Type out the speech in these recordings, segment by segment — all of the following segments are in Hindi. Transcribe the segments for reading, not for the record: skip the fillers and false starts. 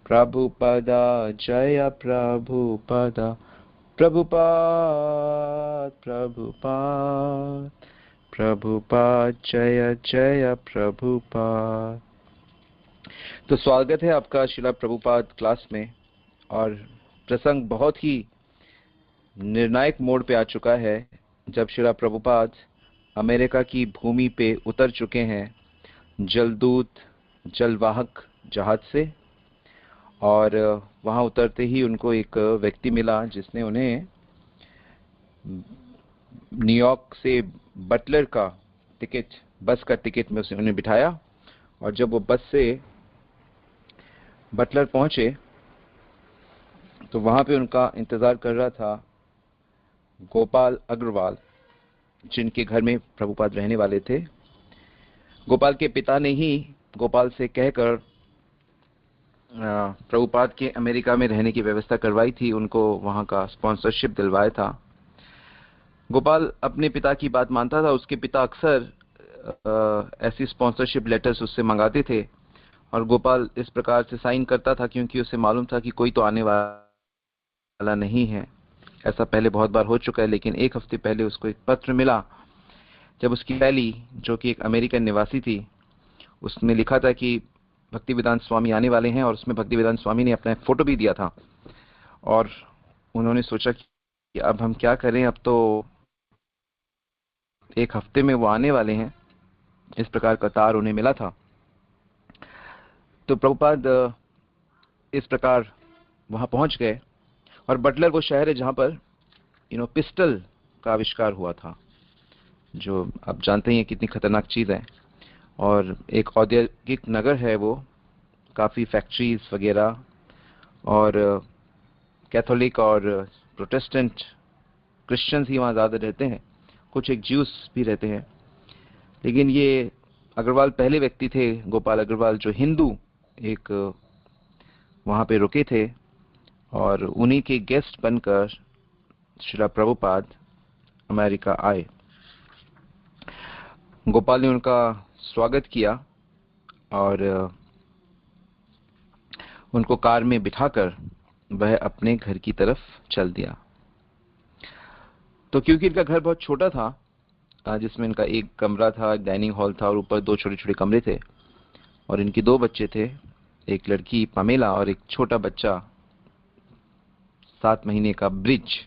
प्रभुपदा जय प्रभुपदा, प्रभुपाद प्रभुपाद, प्रभुपाद जय जय प्रभुपाद। तो स्वागत है आपका शिला प्रभुपाद क्लास में। और प्रसंग बहुत ही निर्णायक मोड़ पे आ चुका है जब शिला प्रभुपाद अमेरिका की भूमि पे उतर चुके हैं जलदूत जलवाहक जहाज से। और वहां उतरते ही उनको एक व्यक्ति मिला जिसने उन्हें न्यूयॉर्क से बटलर का टिकट, बस का टिकट में उन्हें बिठाया। और जब वो बस से बटलर पहुंचे तो वहां पे उनका इंतजार कर रहा था गोपाल अग्रवाल, जिनके घर में प्रभुपाद रहने वाले थे। गोपाल के पिता ने ही गोपाल से कहकर प्रभुपाद के अमेरिका में रहने की व्यवस्था करवाई थी, उनको वहां का स्पॉन्सरशिप दिलवाया था। गोपाल अपने पिता की बात मानता था। उसके पिता अक्सर ऐसी स्पॉन्सरशिप लेटर्स उससे मंगाते थे और गोपाल इस प्रकार से साइन करता था क्योंकि उसे मालूम था कि कोई तो आने वाला नहीं है। ऐसा पहले बहुत बार हो चुका है, लेकिन एक हफ्ते पहले उसको एक पत्र मिला जब उसकी पहली, जो कि एक अमेरिकन निवासी थी, उसने लिखा था कि भक्तिवेदांत स्वामी आने वाले हैं। और उसमें भक्तिवेदांत स्वामी ने अपना फोटो भी दिया था। और उन्होंने सोचा कि अब हम क्या करें, अब तो एक हफ्ते में वो आने वाले हैं। इस प्रकार का तार उन्हें मिला था। तो प्रभुपाद इस प्रकार वहां पहुंच गए। और बटलर वो शहर है जहां पर पिस्टल का आविष्कार हुआ था, जो आप जानते ही हैं कितनी खतरनाक चीज है। और एक औद्योगिक नगर है वो, काफी फैक्ट्रीज वगैरह, और कैथोलिक और प्रोटेस्टेंट क्रिश्चियंस ही वहां ज्यादा रहते हैं, कुछ एक ज्यूस भी रहते हैं। लेकिन ये अग्रवाल पहले व्यक्ति थे, गोपाल अग्रवाल, जो हिंदू एक वहां पे रुके थे। और उन्हीं के गेस्ट बनकर श्रीला प्रभुपाद अमेरिका आए। गोपाल ने उनका स्वागत किया और उनको कार में बिठाकर वह अपने घर की तरफ चल दिया। तो क्योंकि इनका घर बहुत छोटा था, जिसमें इनका एक कमरा था, एक डाइनिंग हॉल था और ऊपर दो छोटे छोटे कमरे थे। और इनके दो बच्चे थे, एक लड़की पमेला और एक छोटा बच्चा 7 महीने का ब्रिज।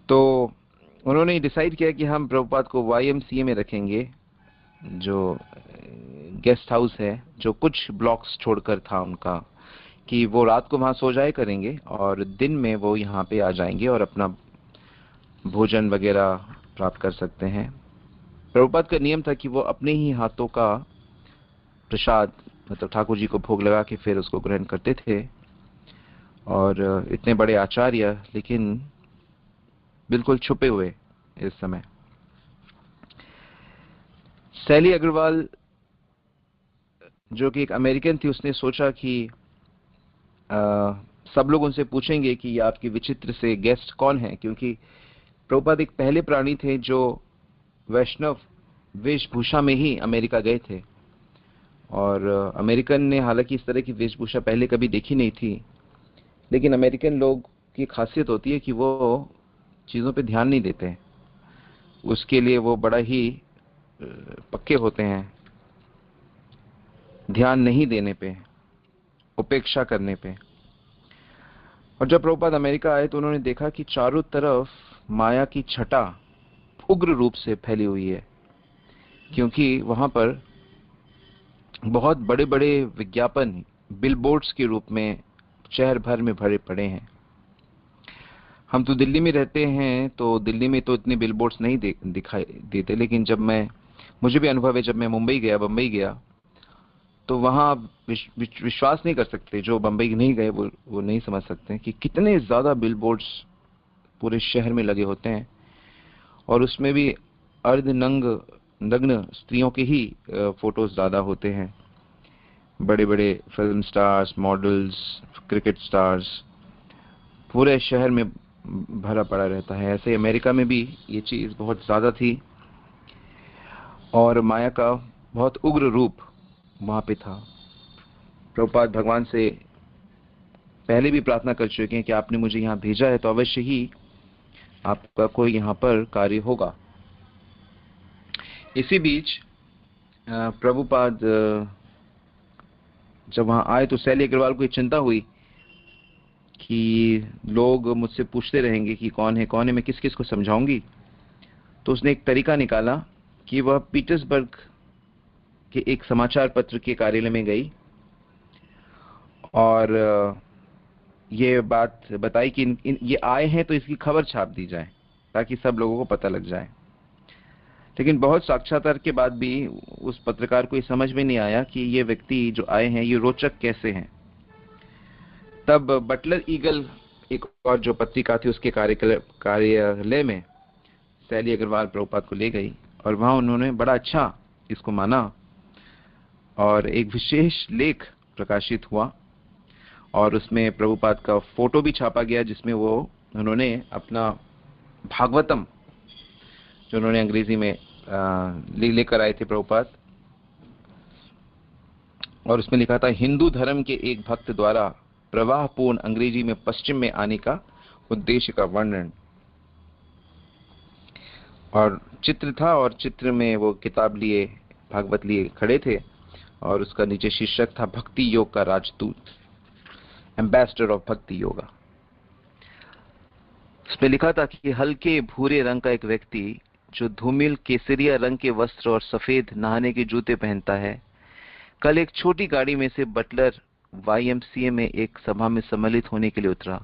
तो उन्होंने डिसाइड किया कि हम प्रभुपाद को YMCA में रखेंगे, जो गेस्ट हाउस है, जो कुछ ब्लॉक्स छोड़कर था उनका, कि वो रात को वहां सो जाए करेंगे और दिन में वो यहाँ पे आ जाएंगे और अपना भोजन वगैरह प्राप्त कर सकते हैं। प्रभुपाद का नियम था कि वो अपने ही हाथों का प्रसाद, मतलब ठाकुर जी को भोग लगा के फिर उसको ग्रहण करते थे। और इतने बड़े आचार्य, लेकिन बिल्कुल छुपे हुए इस समय। सैली अग्रवाल, जो कि एक अमेरिकन थी, उसने सोचा कि सब लोग उनसे पूछेंगे कि ये आपके विचित्र से गेस्ट कौन है, क्योंकि प्रभुपाद एक पहले प्राणी थे जो वैष्णव वेशभूषा में ही अमेरिका गए थे। और अमेरिकन ने हालांकि इस तरह की वेशभूषा पहले कभी देखी नहीं थी, लेकिन अमेरिकन लोग की खासियत होती है कि वो चीज़ों पे ध्यान नहीं देते हैं। उसके लिए वो बड़ा ही पक्के होते हैं, ध्यान नहीं देने पे, उपेक्षा करने पे। और जब प्रभुपाद अमेरिका आए तो उन्होंने देखा कि चारों तरफ माया की छटा उग्र रूप से फैली हुई है, क्योंकि वहां पर बहुत बड़े बड़े विज्ञापन बिलबोर्ड्स के रूप में शहर भर में भरे पड़े हैं। हम तो दिल्ली में रहते हैं, तो दिल्ली में तो इतने बिलबोर्ड्स नहीं दिखाई देते, लेकिन जब मुझे भी अनुभव है, जब मैं मुंबई गया, बम्बई गया, तो वहां आप विश्वास नहीं कर सकते। जो बम्बई नहीं गए वो नहीं समझ सकते कि कितने ज्यादा बिलबोर्ड्स पूरे शहर में लगे होते हैं। और उसमें भी नग्न स्त्रियों के ही फोटोज ज्यादा होते हैं। बड़े बड़े film stars, models, cricket stars पूरे शहर में भरा पड़ा रहता है। ऐसे अमेरिका में भी ये चीज बहुत ज्यादा थी और माया का बहुत उग्र रूप वहां पे था। प्रभुपाद भगवान से पहले भी प्रार्थना कर चुके हैं कि आपने मुझे यहाँ भेजा है तो अवश्य ही आपका कोई यहाँ पर कार्य होगा। इसी बीच प्रभुपाद जब वहाँ आए तो सैली अग्रवाल को ये चिंता हुई कि लोग मुझसे पूछते रहेंगे कि कौन है, मैं किस किस को समझाऊंगी। तो उसने एक तरीका निकाला कि वह पीटर्सबर्ग के एक समाचार पत्र के कार्यालय में गई और ये बात बताई कि ये आए हैं तो इसकी खबर छाप दी जाए ताकि सब लोगों को पता लग जाए। लेकिन बहुत साक्षात्कार के बाद भी उस पत्रकार को ये समझ में नहीं आया कि ये व्यक्ति जो आए हैं ये रोचक कैसे हैं। तब बटलर ईगल एक और जो पत्रिका थी उसके कार्यालय में सैली अग्रवाल प्रभुपाद को ले गई और वहां उन्होंने बड़ा अच्छा इसको माना और एक विशेष लेख प्रकाशित हुआ और उसमें प्रभुपाद का फोटो भी छापा गया जिसमें उन्होंने अपना भागवतम जो उन्होंने अंग्रेजी में लेकर आए थे प्रभुपाद, और उसमें लिखा था हिंदू धर्म के एक भक्त द्वारा प्रवाहपूर्ण अंग्रेजी में पश्चिम में आने का उद्देश्य का वर्णन। और चित्र था और चित्र में वो किताब लिए भागवत लिए खड़े थे और उसका नीचे शीर्षक था भक्ति योग का राजदूत, एम्बेसडर ऑफ भक्ति योगा। उसमें लिखा था कि हल्के भूरे रंग का एक व्यक्ति जो धूमिल केसरिया रंग के वस्त्र और सफेद नहाने के जूते पहनता है, कल एक छोटी गाड़ी में से बटलर YMCA में एक सभा में सम्मिलित होने के लिए उतरा।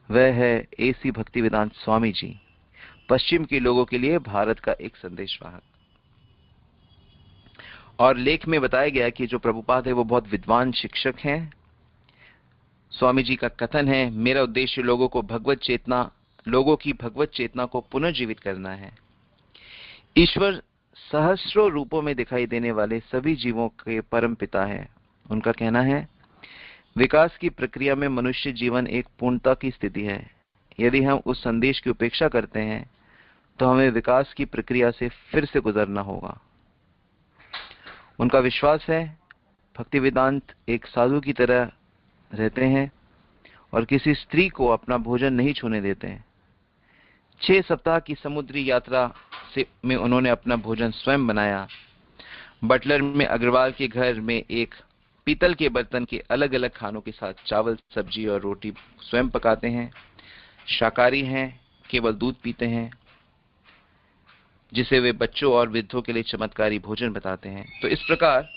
वह है AC भक्तिवेदांत स्वामी जी, पश्चिम के लोगों के लिए भारत का एक संदेशवाहक। और लेख में बताया गया कि जो प्रभुपाद है वो बहुत विद्वान शिक्षक हैं। स्वामी जी का कथन है, मेरा उद्देश्य लोगों की भगवत चेतना को पुनर्जीवित करना है। ईश्वर सहस्रों रूपों में दिखाई देने वाले सभी जीवों के परम पिता है। उनका कहना है, विकास की प्रक्रिया में मनुष्य जीवन एक पूर्णता की स्थिति है। यदि हम उस संदेश की उपेक्षा करते हैं तो हमें विकास की प्रक्रिया से फिर से गुजरना होगा। उनका विश्वास है भक्ति वेदांत एक साधु की तरह रहते हैं और किसी स्त्री को अपना भोजन नहीं छूने देते हैं। 6 सप्ताह की समुद्री यात्रा में उन्होंने अपना भोजन स्वयं बनाया। बटलर में अग्रवाल के घर में एक पीतल के बर्तन के अलग अलग खानों के साथ चावल, सब्जी और रोटी स्वयं पकाते हैं। शाकाहारी हैं, केवल दूध पीते हैं, जिसे वे बच्चों और वृद्धों के लिए चमत्कारी भोजन बताते हैं। तो इस प्रकार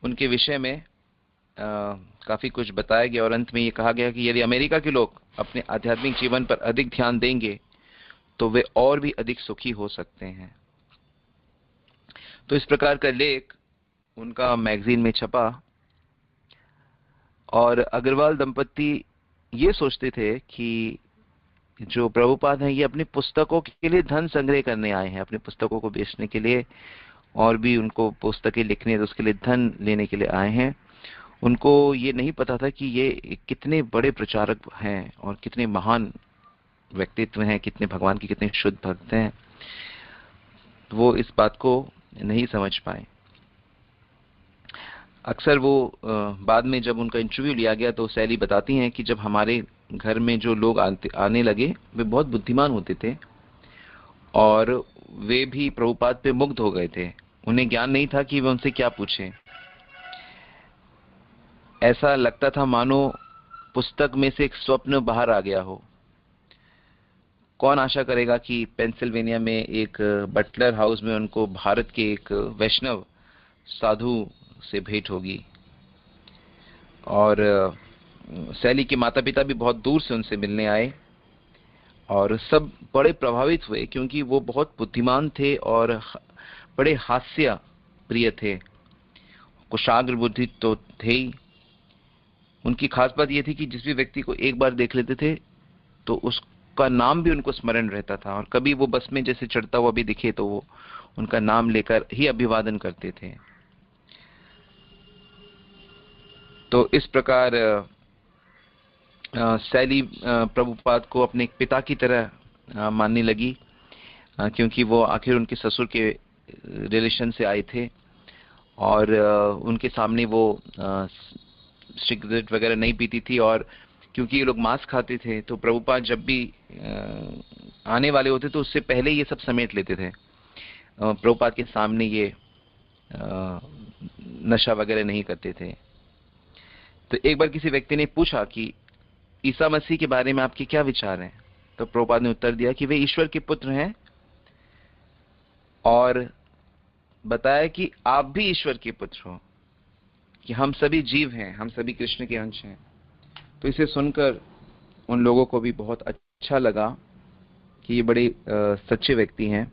उनके विषय में काफी कुछ बताया गया और अंत में ये कहा गया कि यदि अमेरिका के लोग अपने आध्यात्मिक जीवन पर अधिक ध्यान देंगे तो वे और भी अधिक सुखी हो सकते हैं। तो इस प्रकार का लेख उनका मैगजीन में छपा और अग्रवाल दंपति ये सोचते थे कि जो प्रभुपाद हैं ये अपनी पुस्तकों के लिए धन संग्रह करने आए हैं, अपनी पुस्तकों को बेचने के लिए और भी उनको पुस्तकें लिखनी है तो उसके लिए धन लेने के लिए आए हैं। उनको ये नहीं पता था कि ये कितने बड़े प्रचारक हैं और कितने महान व्यक्तित्व हैं, कितने भगवान के कितने शुद्ध भक्त हैं। वो इस बात को नहीं समझ पाए। अक्सर वो बाद में जब उनका इंटरव्यू लिया गया तो सैली बताती हैं कि जब हमारे घर में जो लोग आने लगे वे बहुत बुद्धिमान होते थे और वे भी प्रभुपाद पे मुग्ध हो गए थे। उन्हें ज्ञान नहीं था कि वे उनसे क्या पूछें। ऐसा लगता था मानो पुस्तक में से एक स्वप्न बाहर आ गया हो। कौन आशा करेगा कि पेंसिल्वेनिया में एक बटलर हाउस में उनको भारत के एक वैष्णव साधु से भेंट होगी। और सैली के माता पिता भी बहुत दूर से उनसे मिलने आए और सब बड़े प्रभावित हुए क्योंकि वो बहुत बुद्धिमान थे और बड़े हास्य प्रिय थे, कुशाग्र बुद्धि तो थे ही। उनकी खास बात यह थी कि जिस भी व्यक्ति को एक बार देख लेते थे तो उसका नाम भी उनको स्मरण रहता था और कभी वो बस में जैसे चढ़ता हुआ भी दिखे तो वो उनका नाम लेकर ही अभिवादन करते थे। तो इस प्रकार सैली प्रभुपाद को अपने पिता की तरह मानने लगी क्योंकि वो आखिर उनके ससुर के रिलेशन से आए थे और उनके सामने वो सिगरेट वगैरह नहीं पीती थी, और क्योंकि ये लोग मांस खाते थे तो प्रभुपाद जब भी आने वाले होते तो उससे पहले ये सब समेट लेते थे। प्रभुपाद के सामने ये नशा वगैरह नहीं करते थे। तो एक बार किसी व्यक्ति ने पूछा कि ईसा मसीह के बारे में आपके क्या विचार हैं, तो प्रभुपाद ने उत्तर दिया कि वे ईश्वर के पुत्र हैं, और बताया कि आप भी ईश्वर के पुत्र हो, कि हम सभी जीव हैं, हम सभी कृष्ण के अंश हैं। तो इसे सुनकर उन लोगों को भी बहुत अच्छा लगा कि ये बड़े सच्चे व्यक्ति हैं।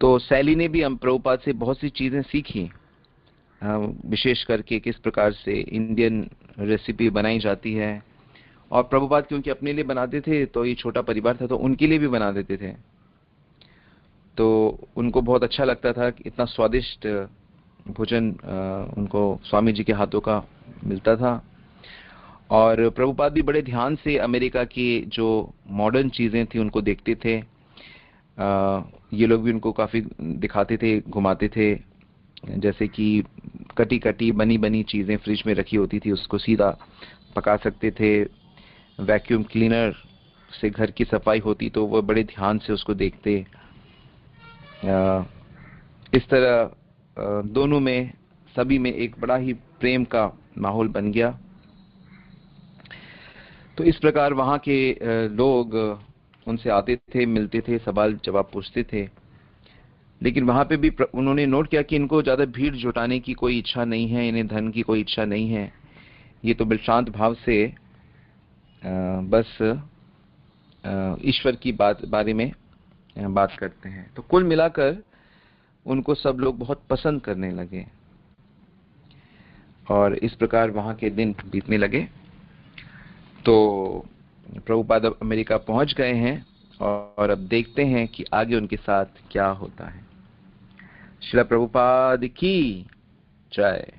तो सैली ने भी हम प्रभुपाद से बहुत सी चीजें सीखी, विशेष करके किस प्रकार से इंडियन रेसिपी बनाई जाती है। और प्रभुपाद क्योंकि अपने लिए बनाते थे, तो ये छोटा परिवार था तो उनके लिए भी बना देते थे, तो उनको बहुत अच्छा लगता था कि इतना स्वादिष्ट भोजन उनको स्वामी जी के हाथों का मिलता था। और प्रभुपाद भी बड़े ध्यान से अमेरिका की जो मॉडर्न चीजें थी उनको देखते थे। ये लोग भी उनको काफी दिखाते थे, घुमाते थे, जैसे कि कटी कटी बनी बनी चीजें फ्रिज में रखी होती थी, उसको सीधा पका सकते थे। वैक्यूम क्लीनर से घर की सफाई होती तो वो बड़े ध्यान से उसको देखते। इस तरह दोनों में, सभी में एक बड़ा ही प्रेम का माहौल बन गया। तो इस प्रकार वहाँ के लोग उनसे आते थे, मिलते थे, सवाल जवाब पूछते थे। लेकिन वहाँ पे भी उन्होंने नोट किया कि इनको ज्यादा भीड़ जुटाने की कोई इच्छा नहीं है, इन्हें धन की कोई इच्छा नहीं है, ये तो शांत भाव से बस ईश्वर की बारे में बात करते हैं। तो कुल मिलाकर उनको सब लोग बहुत पसंद करने लगे, और इस प्रकार वहाँ के दिन बीतने लगे। तो प्रभुपाद अब अमेरिका पहुंच गए हैं, और अब देखते हैं कि आगे उनके साथ क्या होता है। श्रील प्रभुपाद की जय।